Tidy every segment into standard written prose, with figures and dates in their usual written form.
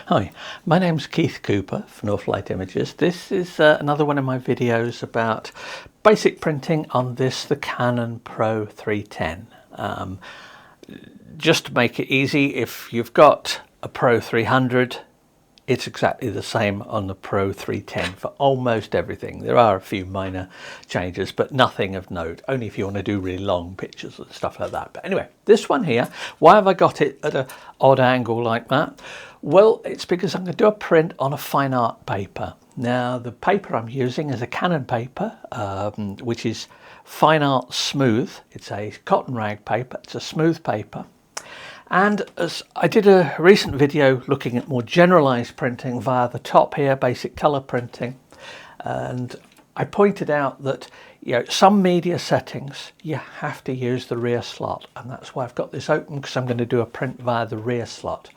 Hi, my name's Keith Cooper from Northlight Images. This is another one of my videos about basic printing on the Canon PRO-310. Just to make it easy, if you've got a PRO-300, it's exactly the same on the PRO-310 for almost everything. There are a few minor changes, but nothing of note, only if you want to do really long pictures and stuff like that. But anyway, this one here, why have I got it at an odd angle like that? Well, it's because I'm going to do a print on a fine art paper. Now, the paper I'm using is a Canon paper, which is fine art smooth. It's a cotton rag paper. It's a smooth paper. And as I did a recent video looking at more generalized printing via the top here, basic color printing, and I pointed out that some media settings you have to use the rear slot, and that's why I've got this open, because I'm going to do a print via the rear slot.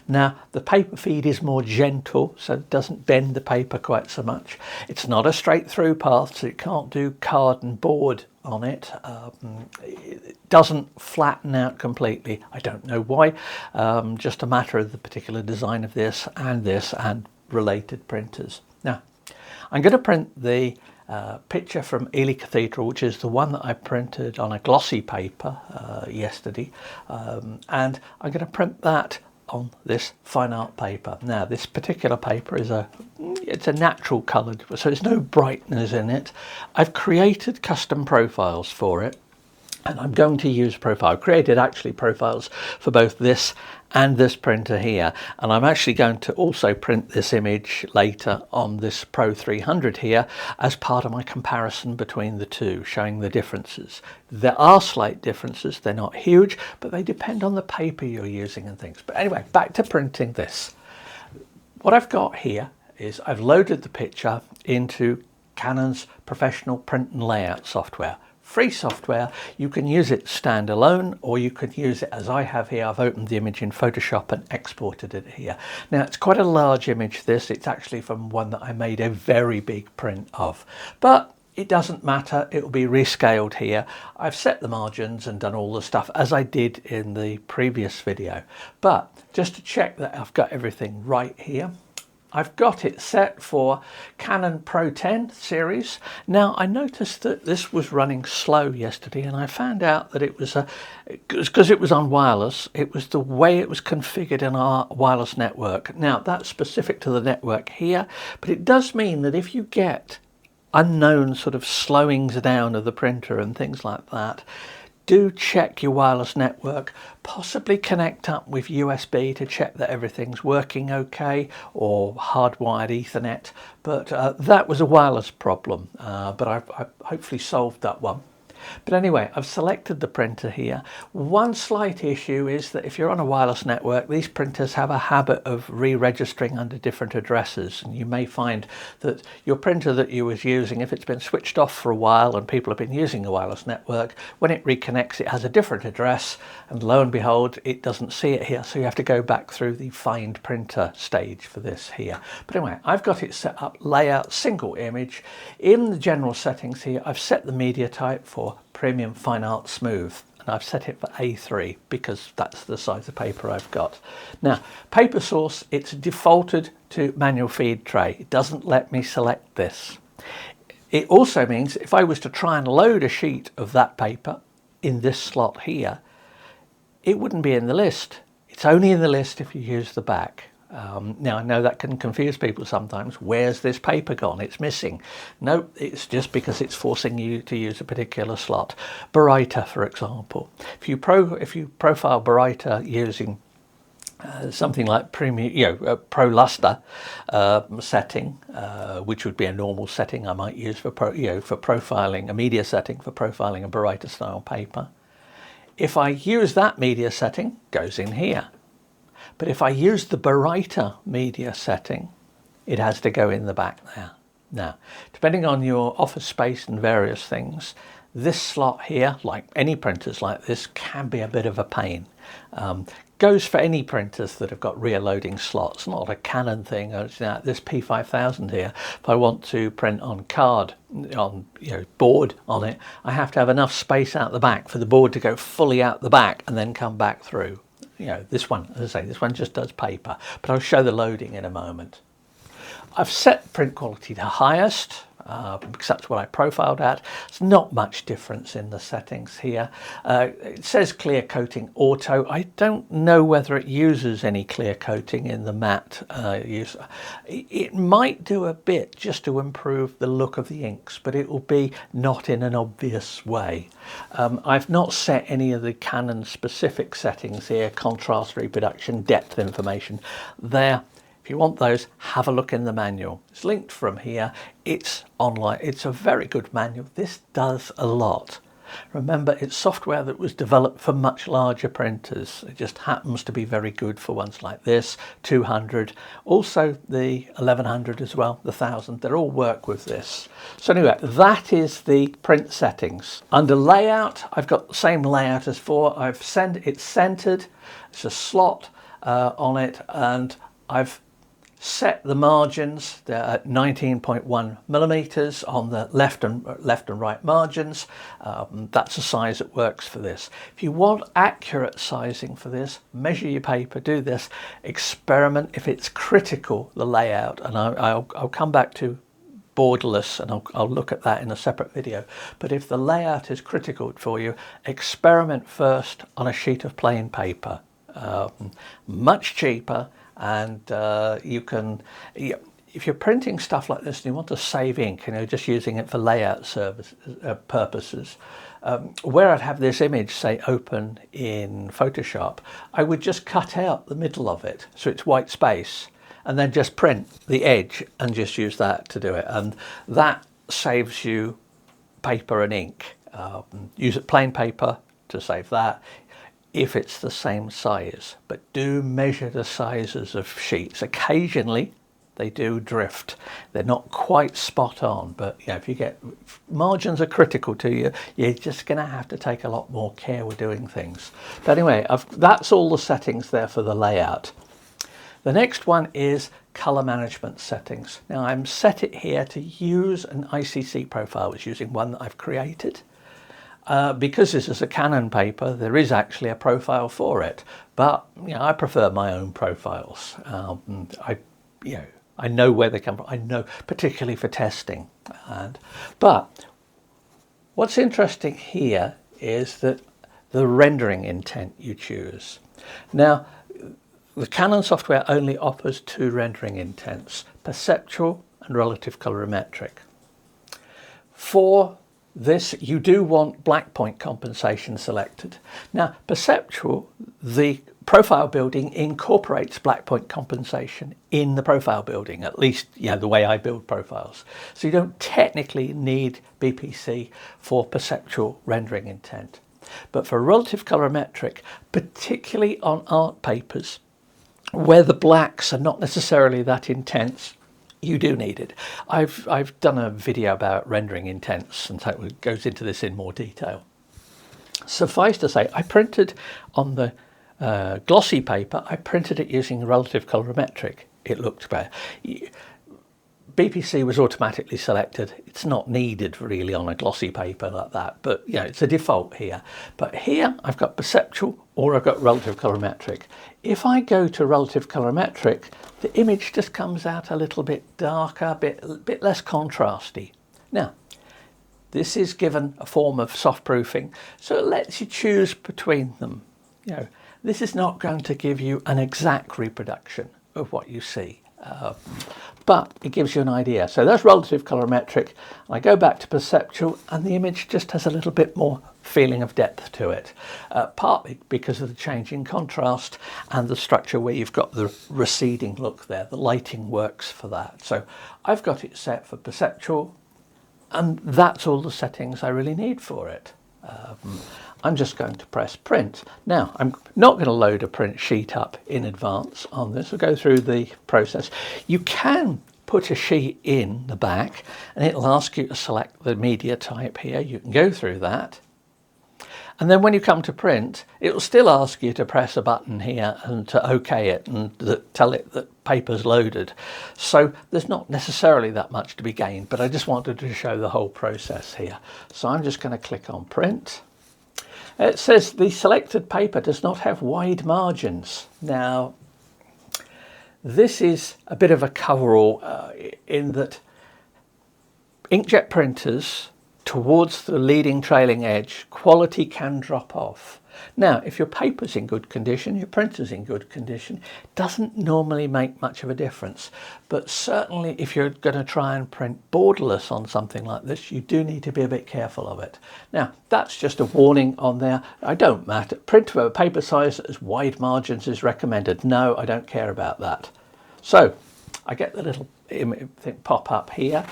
Now the paper feed is more gentle, so it doesn't bend the paper quite so much. It's not a straight through path, so you can't do card and board on it. It doesn't flatten out completely. I don't know why, just a matter of the particular design of this and related printers. Now I'm going to print the picture from Ely Cathedral, which is the one that I printed on a glossy paper yesterday, and I'm going to print that on this fine art paper. Now this particular paper is it's a natural coloured, so there's no brightness in it. I've created custom profiles for it, and I'm going to use profile. I've created actually profiles for both this and this printer here, and I'm actually going to also print this image later on this PRO-300 here as part of my comparison between the two, showing the differences. There are slight differences, they're not huge, but they depend on the paper you're using and things. But anyway, back to printing this. What I've got here is I've loaded the picture into Canon's professional print and layout software. Free software. You can use it standalone, or you could use it as I have here. I've opened the image in Photoshop and exported it here. Now it's quite a large image this. It's actually from one that I made a very big print of, but it doesn't matter, it will be rescaled here. I've set the margins and done all the stuff as I did in the previous video. But just to check that I've got everything right here, I've got it set for Canon PRO-10 series. Now I noticed that this was running slow yesterday, and I found out that it was because it was on wireless. It was the way it was configured in our wireless network. Now that's specific to the network here, but it does mean that if you get unknown sort of slowings down of the printer and things like that, do check your wireless network, possibly connect up with USB to check that everything's working okay, or hardwired Ethernet. But that was a wireless problem, but I've hopefully solved that one. But anyway, I've selected the printer here. One slight issue is that if you're on a wireless network, these printers have a habit of re-registering under different addresses, and you may find that your printer that you was using, if it's been switched off for a while and people have been using a wireless network, when it reconnects it has a different address, and lo and behold it doesn't see it here, so you have to go back through the find printer stage for this here. But anyway, I've got it set up layout single image. In the general settings here, I've set the media type for Premium Fine Art Smooth, and I've set it for A3 because that's the size of paper I've got. Now paper source, it's defaulted to manual feed tray. It doesn't let me select this. It also means if I was to try and load a sheet of that paper in this slot here, it wouldn't be in the list. It's only in the list if you use the back. Now I know that can confuse people sometimes. Where's this paper gone? It's missing. No, it's just because it's forcing you to use a particular slot. Baryta, for example. If you profile Baryta using something like Pro Luster setting, which would be a normal setting I might use for profiling, a media setting for profiling a Baryta style paper. If I use that media setting, goes in here. But if I use the Baryta media setting, it has to go in the back there. Now, depending on your office space and various things, this slot here, like any printers like this, can be a bit of a pain. Goes for any printers that have got rear loading slots, not a Canon thing. This P5000 here, if I want to print on card, on board on it, I have to have enough space out the back for the board to go fully out the back and then come back through. you know, this one, as I say, this one just does paper, but I'll show the loading in a moment. I've set print quality to highest because that's what I profiled at. It's not much difference in the settings here. It says clear coating auto. I don't know whether it uses any clear coating in the matte use. It might do a bit just to improve the look of the inks, but it will be not in an obvious way. I've not set any of the Canon specific settings here, contrast, reproduction, depth information there. If you want those, have a look in the manual. It's linked from here. It's online. It's a very good manual. This does a lot. Remember, it's software that was developed for much larger printers. It just happens to be very good for ones like this, 200, also the 1100 as well, the 1000. They all work with this. So anyway, that is the print settings. Under layout, I've got the same layout as before. It's centered. It's a slot on it, and I've set the margins. They're at 19.1 millimeters on the left and right margins. That's the size that works for this. If you want accurate sizing for this, measure your paper, do this, experiment if it's critical, the layout, and I'll come back to borderless and I'll look at that in a separate video. But if the layout is critical for you, experiment first on a sheet of plain paper. Much cheaper. And you can, if you're printing stuff like this and you want to save ink, you know, just using it for layout purposes, where I'd have this image, say, open in Photoshop, I would just cut out the middle of it so it's white space, and then just print the edge and just use that to do it. And that saves you paper and ink. Use it plain paper to save that, if it's the same size, but do measure the sizes of sheets. Occasionally they do drift. They're not quite spot on, but yeah, if margins are critical to you, you're just going to have to take a lot more care with doing things. But anyway, that's all the settings there for the layout. The next one is color management settings. Now I'm set it here to use an ICC profile, which is using one that I've created. Because this is a Canon paper, there is actually a profile for it, but you know, I prefer my own profiles. I know where they come from. I know, particularly for testing. But what's interesting here is that the rendering intent you choose. Now, the Canon software only offers two rendering intents: perceptual and relative colorimetric. For this, you do want black point compensation selected. Now, perceptual, the profile building incorporates black point compensation in the profile building, at least, you know, the way I build profiles. So you don't technically need BPC for perceptual rendering intent. But for relative colorimetric, particularly on art papers, where the blacks are not necessarily that intense, you do need it. I've done a video about rendering intents, and so it goes into this in more detail. Suffice to say, I printed on the glossy paper, I printed it using relative colorimetric. It looked better. BPC was automatically selected. It's not needed really on a glossy paper like that, but yeah, it's a default here. But here I've got perceptual or I've got relative colorimetric. If I go to relative colorimetric, the image just comes out a little bit darker, a bit less contrasty. Now, this is given a form of soft proofing, so it lets you choose between them. You know, this is not going to give you an exact reproduction of what you see. But it gives you an idea. So that's relative colorimetric. I go back to perceptual and the image just has a little bit more feeling of depth to it, partly because of the change in contrast and the structure where you've got the receding look there. The lighting works for that. So I've got it set for perceptual, and that's all the settings I really need for it. I'm just going to press print. Now, I'm not going to load a print sheet up in advance on this. We'll go through the process. You can put a sheet in the back and it'll ask you to select the media type here. You can go through that. And then when you come to print, it will still ask you to press a button here and to OK it and tell it that paper's loaded. So there's not necessarily that much to be gained, but I just wanted to show the whole process here. So I'm just going to click on print. It says the selected paper does not have wide margins. Now, this is a bit of a coverall in that inkjet printers towards the leading trailing edge, quality can drop off. Now, if your paper's in good condition, your printer's in good condition, it doesn't normally make much of a difference. But certainly if you're going to try and print borderless on something like this, you do need to be a bit careful of it. Now, that's just a warning on there. I don't matter. Print of a paper size as wide margins is recommended. No, I don't care about that. So I get the little thing pop up here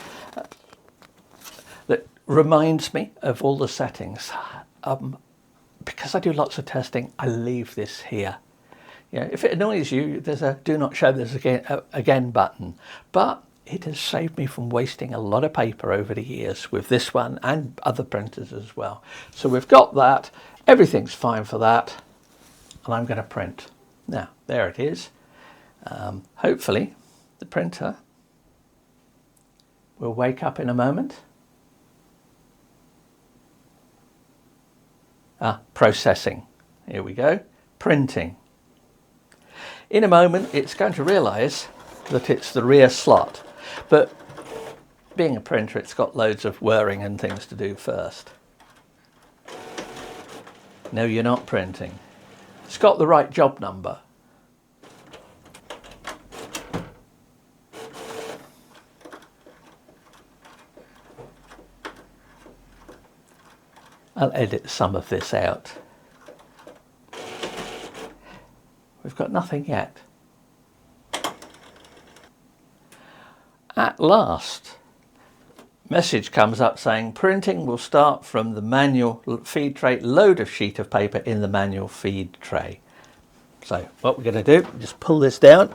that reminds me of all the settings. Because I do lots of testing, I leave this here. Yeah, if it annoys you, there's a do not show this again button. But it has saved me from wasting a lot of paper over the years with this one and other printers as well. So we've got that. Everything's fine for that. And I'm going to print. Now, there it is. Hopefully, the printer will wake up in a moment. Processing. Here we go. Printing. In a moment, it's going to realise that it's the rear slot. But being a printer, it's got loads of whirring and things to do first. No, you're not printing. It's got the right job number. I'll edit some of this out. We've got nothing yet. At last, message comes up saying printing will start from the manual feed tray. Load of sheet of paper in the manual feed tray. So what we're going to do, just pull this down,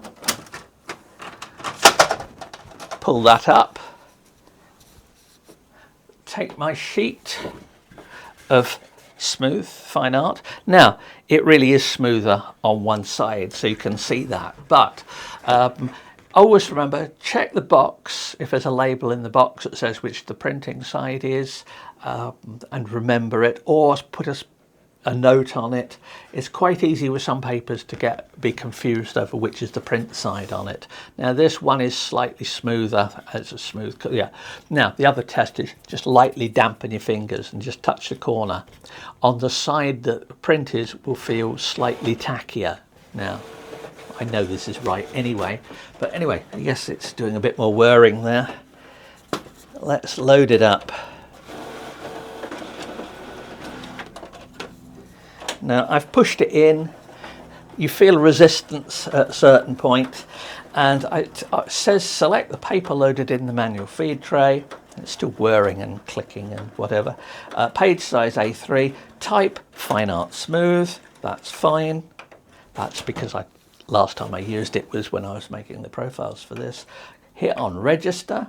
pull that up, take my sheet of smooth fine art. Now it really is smoother on one side, so you can see that, but always remember, check the box if there's a label in the box that says which the printing side is, and remember it, or put a note on it. It's quite easy with some papers to be confused over which is the print side on it. Now this one is slightly smoother. It's a smooth, yeah. Now the other test is just lightly dampen your fingers and just touch the corner. On the side that the print is will feel slightly tackier. Now I know this is right anyway, but anyway, I guess it's doing a bit more whirring there. Let's load it up. Now I've pushed it in, you feel resistance at a certain point, and it says select the paper loaded in the manual feed tray. It's still whirring and clicking and whatever. Page size A3, type fine art smooth, that's fine. That's because last time I used it was when I was making the profiles for this. Hit on register,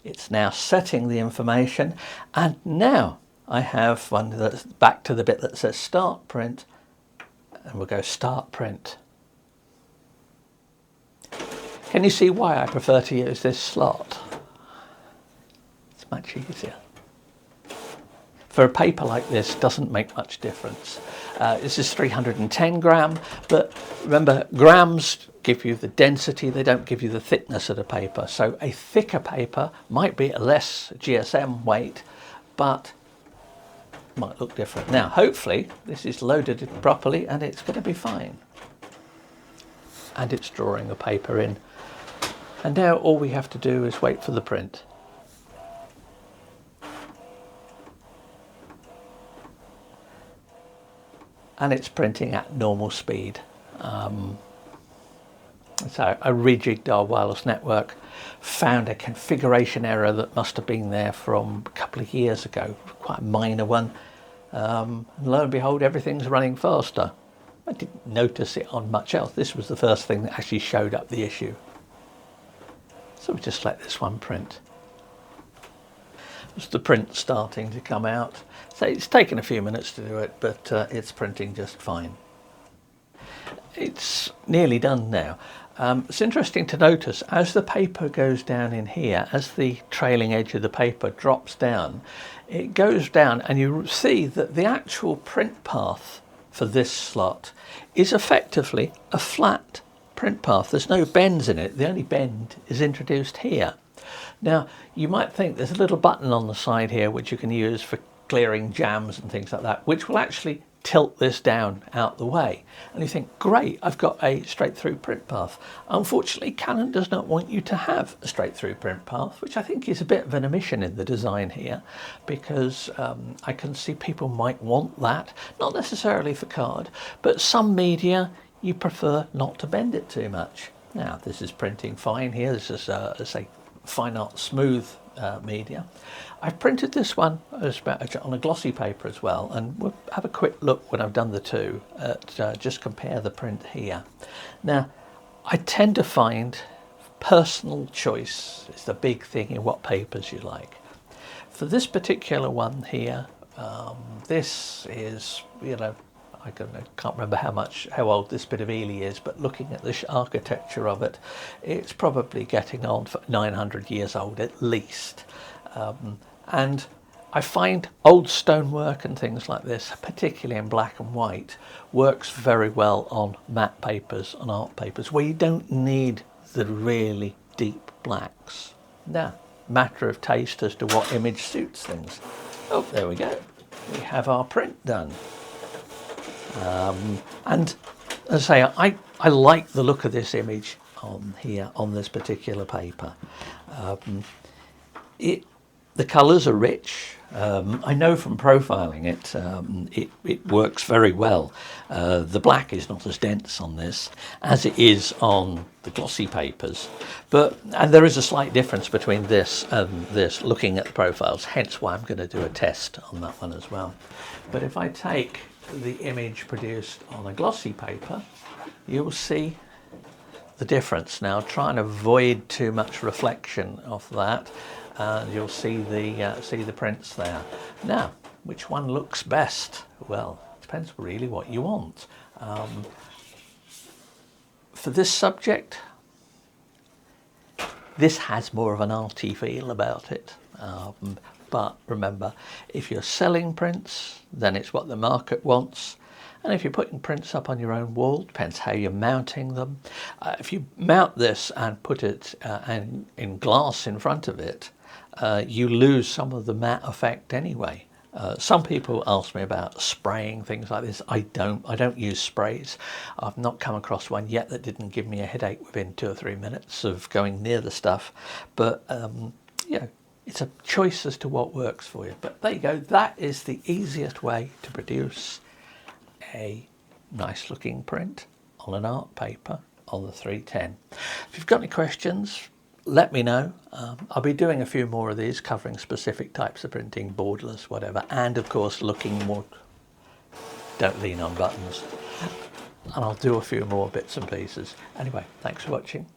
it's now setting the information, and now I have one that's back to the bit that says start print, and we'll go start print. Can you see why I prefer to use this slot? It's much easier. For a paper like this, doesn't make much difference. This is 310 gram, but remember, grams give you the density, they don't give you the thickness of the paper. So a thicker paper might be a less GSM weight, but might look different. Now hopefully this is loaded properly and it's going to be fine, and it's drawing the paper in, and now all we have to do is wait for the print. And it's printing at normal speed. So I rejigged our wireless network, found a configuration error that must have been there from a couple of years ago, quite a minor one. And lo and behold, everything's running faster. I didn't notice it on much else. This was the first thing that actually showed up the issue. So we just let this one print. It's the print starting to come out. So it's taken a few minutes to do it, but it's printing just fine. It's nearly done now. It's interesting to notice as the paper goes down in here, as the trailing edge of the paper drops down, it goes down and you see that the actual print path for this slot is effectively a flat print path. There's no bends in it. The only bend is introduced here. Now, you might think there's a little button on the side here which you can use for clearing jams and things like that, which will actually tilt this down out the way. And you think, great, I've got a straight through print path. Unfortunately, Canon does not want you to have a straight through print path, which I think is a bit of an omission in the design here, because I can see people might want that, not necessarily for card, but some media you prefer not to bend it too much. Now, this is printing fine here. This is a fine art smooth media. I've printed this one on a glossy paper as well, and we'll have a quick look when I've done the two at just compare the print here. Now, I tend to find personal choice is the big thing in what papers you like. For this particular one here, this is, you know, I can't remember how old this bit of Ely is, but looking at the architecture of it, it's probably getting on for 900 years old at least. And I find old stonework and things like this, particularly in black and white, works very well on matte papers, on art papers, where you don't need the really deep blacks. Now, matter of taste as to what image suits things. Oh, there we go. We have our print done. And as I say, I like the look of this image on here, on this particular paper. The colours are rich. I know from profiling it works very well. The black is not as dense on this as it is on the glossy papers, and there is a slight difference between this and this, looking at the profiles, hence why I'm going to do a test on that one as well. But if I take the image produced on a glossy paper, you'll see the difference. Now, try and avoid too much reflection of that, and you'll see the prints there. Now, which one looks best? Well, it depends really what you want. For this subject, this has more of an arty feel about it. But remember, if you're selling prints, then it's what the market wants. And if you're putting prints up on your own wall, depends how you're mounting them. If you mount this and put it in glass in front of it, you lose some of the matte effect anyway. Some people ask me about spraying things like this. I don't use sprays. I've not come across one yet that didn't give me a headache within 2 or 3 minutes of going near the stuff. But yeah, it's a choice as to what works for you. But there you go. That is the easiest way to produce a nice looking print on an art paper on the 310. If you've got any questions, let me know. I'll be doing a few more of these covering specific types of printing, borderless, whatever, and of course looking more, don't lean on buttons, and I'll do a few more bits and pieces. Anyway, thanks for watching.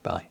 Bye.